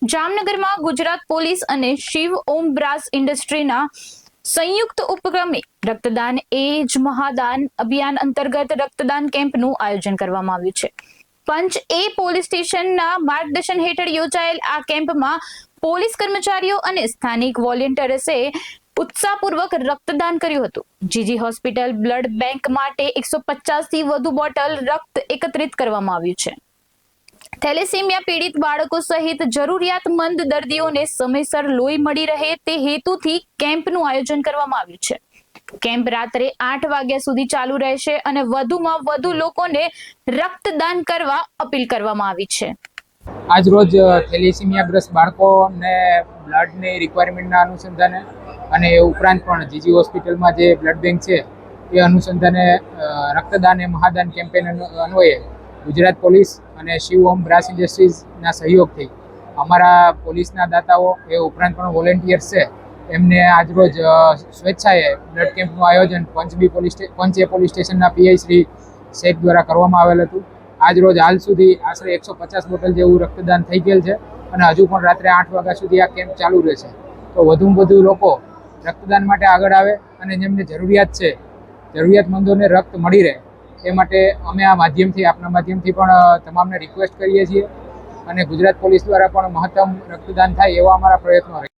જામનગરમાં ગુજરાત પોલીસ અને શિવ ઓમ બ્રાસ ઇન્ડસ્ટ્રીના સંયુક્ત ઉપક્રમે રક્તદાન એ જ મહાદાન અભિયાન અંતર્ગત રક્તદાન કેમ્પનું આયોજન કરવામાં આવ્યું છે। પંચ એ પોલીસ સ્ટેશનના માર્ગદર્શન હેઠળ યોજાયેલ આ કેમ્પમાં પોલીસ કર્મચારીઓ અને સ્થાનિક વોલેન્ટિયર્સે ઉત્સાહપૂર્વક રક્તદાન કર્યું હતું। જીજી હોસ્પિટલ બ્લડ બેંક માટે 150 થી વધુ બોટલ રક્ત એકત્રિત કરવામાં આવ્યું છે। થેલેસીમિયા પીડિત બાળકો સહિત જરૂરિયાતમંદ દર્દીઓને સમયસર લોહી મળી રહે તે હેતુથી કેમ્પનું આયોજન કરવામાં આવ્યું છે। કેમ્પ રાત્રે 8 વાગ્યા સુધી ચાલુ રહેશે અને વધુમાં વધુ લોકોને રક્તદાન કરવા અપીલ કરવામાં આવી છે। આજ રોજ થેલેસીમિયાગ્રસ્ત બાળકોને બ્લડની રિક્વાયરમેન્ટના અનુસંધાને અને એ ઉપરાંત પણ જીજી હોસ્પિટલમાં જે બ્લડ બેંક છે એ અનુસંધાને રક્તદાન એ મહાદાન કેમ્પેન અન્વયે ગુજરાત પોલીસ અને શિવ ઓમ બ્રાસ ઇન્ડસ્ટ્રીઝના સહયોગથી અમારા પોલીસના દાતાઓ એ ઉપરાંત પણ વોલેન્ટિયર્સ છે એમને આજરોજ સ્વેચ્છાએ બ્લડ કેમ્પનું આયોજન પંચ પોલીસ સ્ટેશનના પીઆઈ શ્રી શેખ દ્વારા કરવામાં આવેલ હતું। આજરોજ હાલ સુધી આશરે 150 બોટલ જેવું રક્તદાન થઈ ગયેલ છે અને હજુ પણ રાત્રે 8 વાગ્યા સુધી આ કેમ્પ ચાલુ રહેશે। તો વધુમાં વધુ લોકો રક્તદાન માટે આગળ આવે અને જેમને જરૂરિયાત છે જરૂરિયાતમંદોને રક્ત મળી રહે એ માટે અમે આ માધ્યમથી આપના માધ્યમથી પણ તમામને રિક્વેસ્ટ કરીએ છીએ અને ગુજરાત પોલીસ દ્વારા પણ મહત્તમ રક્તદાન થાય એવા અમારા પ્રયત્નો રહે।